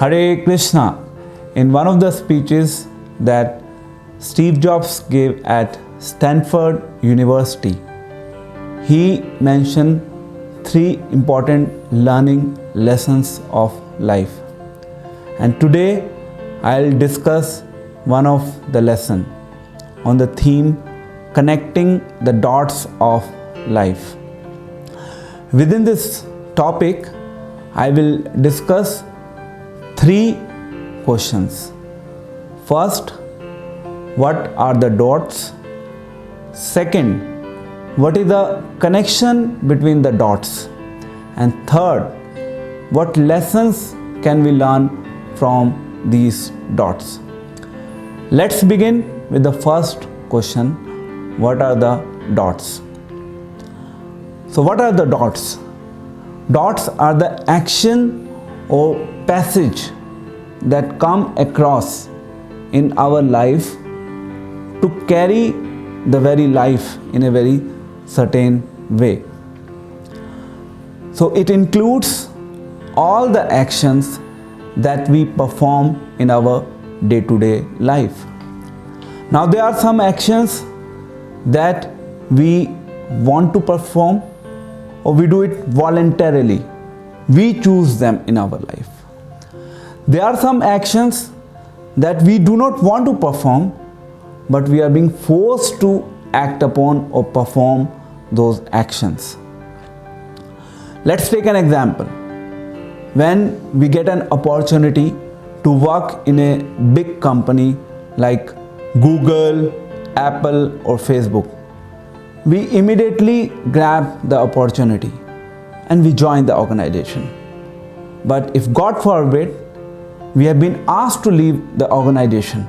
Hare Krishna. In one of the speeches that Steve Jobs gave at Stanford University, he mentioned 3 important learning lessons of life. And today I'll discuss one of the lesson on the theme connecting the dots of life. Within this topic, I will discuss 3 questions. First, what are the dots? Second, what is the connection between the dots? And third, what lessons can we learn from these dots? Let's begin with the first question. What are the dots? So what are the dots? Dots are the action or passage that come across in our life to carry the very life in a very certain way. So it includes all the actions that we perform in our day-to-day life. Now there are some actions that we want to perform or we do it voluntarily. We choose them in our life. There are some actions that we do not want to perform, but we are being forced to act upon or perform those actions. Let's take an example. When we get an opportunity to work in a big company like Google, Apple or Facebook, we immediately grab the opportunity and we join the organization. But if God forbid, we have been asked to leave the organization,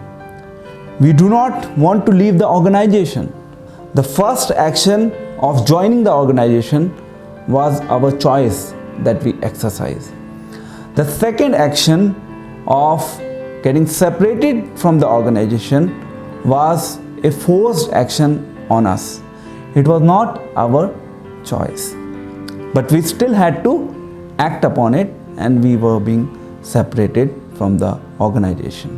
we do not want to leave the organization. The first action of joining the organization was our choice that we exercise. The second action of getting separated from the organization was a forced action on us. It was not our choice, but we still had to act upon it and we were being separated from the organization.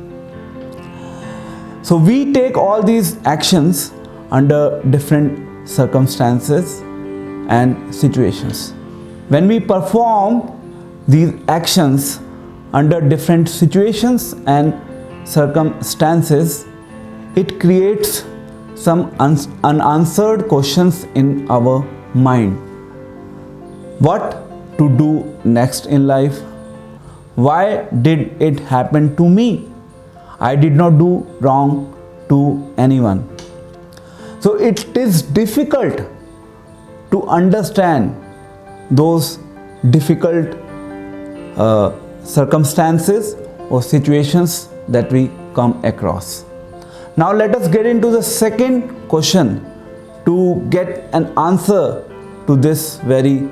So we take all these actions under different circumstances and situations. When we perform these actions under different situations and circumstances, it creates some unanswered questions in our mind. What to do next in life? Why did it happen to me? I did not do wrong to anyone. So it is difficult to understand those difficult circumstances or situations that we come across. Now let us get into the second question to get an answer to this very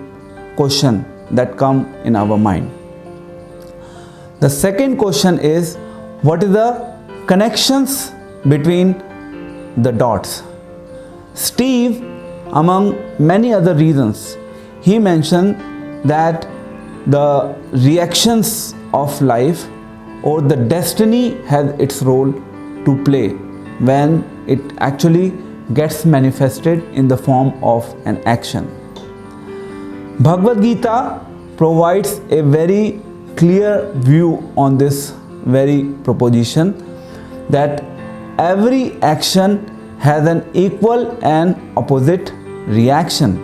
question that come in our mind. The second question is, what is the connections between the dots? Steve, among many other reasons, he mentioned that the reactions of life or the destiny has its role to play when it actually gets manifested in the form of an action. Bhagavad-Gita provides a very clear view on this very proposition that every action has an equal and opposite reaction.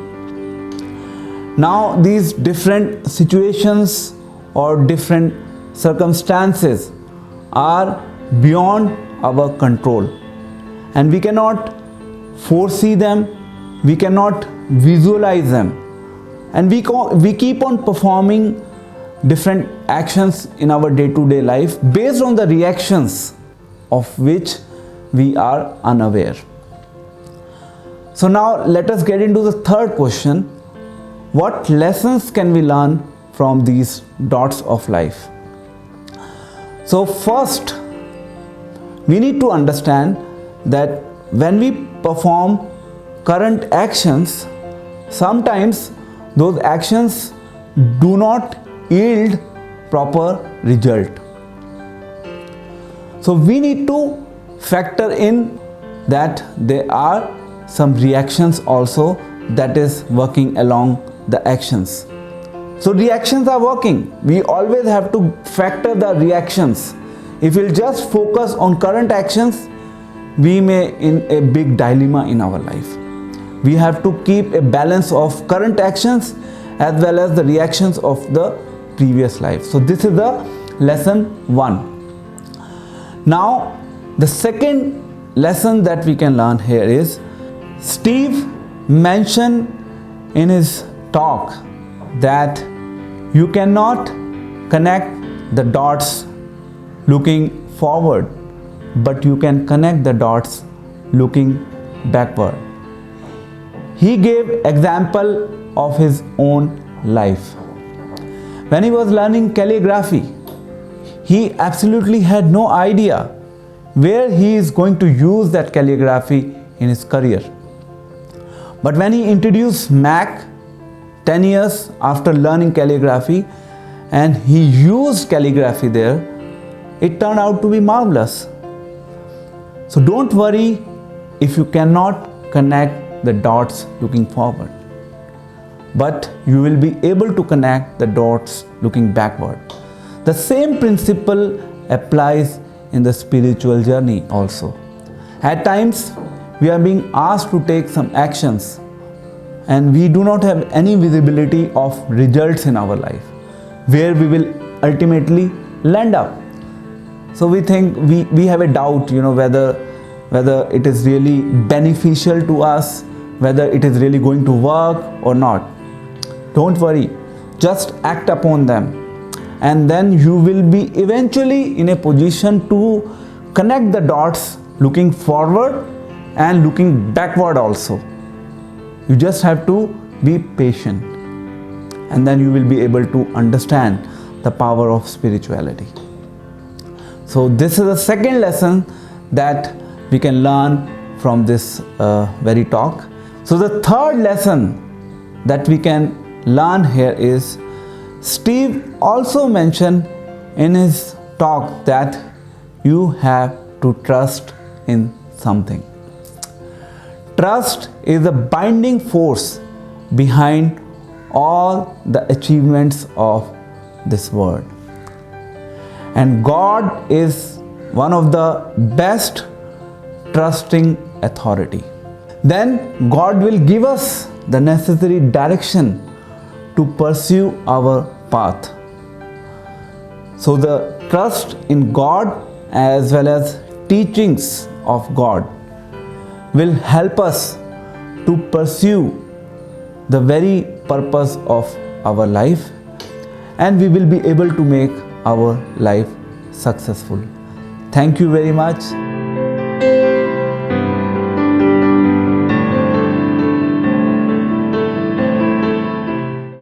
Now these different situations or different circumstances are beyond our control and we cannot foresee them, we cannot visualize them, and we keep on performing different actions in our day-to-day life based on the reactions of which we are unaware. So now let us get into the third question. What lessons can we learn from these dots of life? So first, we need to understand that when we perform current actions, sometimes those actions do not yield proper result. So we need to factor in that there are some reactions also that is working along the actions. So reactions are working. We always have to factor the reactions. If we'll just focus on current actions, we may in a big dilemma in our life. We have to keep a balance of current actions as well as the reactions of the previous life. So this is the lesson 1. Now the second lesson that we can learn here is, Steve mentioned in his talk that you cannot connect the dots looking forward, but you can connect the dots looking backward. He gave example of his own life. When he was learning calligraphy, he absolutely had no idea where he is going to use that calligraphy in his career. But when he introduced Mac 10 years after learning calligraphy and he used calligraphy there, it turned out to be marvelous. So don't worry if you cannot connect the dots looking forward, but you will be able to connect the dots looking backward. The same principle applies in the spiritual journey also. At times we are being asked to take some actions and we do not have any visibility of results in our life, where we will ultimately land up. So we think we have a doubt, whether it is really beneficial to us, whether it is really going to work or not. Don't worry, just act upon them, and then you will be eventually in a position to connect the dots looking forward and looking backward also. You just have to be patient, and then you will be able to understand the power of spirituality. So this is the second lesson that we can learn from this very talk. So the third lesson that we can learn here is, Steve also mentioned in his talk that you have to trust in something. Trust is the binding force behind all the achievements of this world. And God is one of the best trusting authority. Then God will give us the necessary direction to pursue our path. So the trust in God as well as teachings of God will help us to pursue the very purpose of our life, and we will be able to make our life successful. Thank you very much.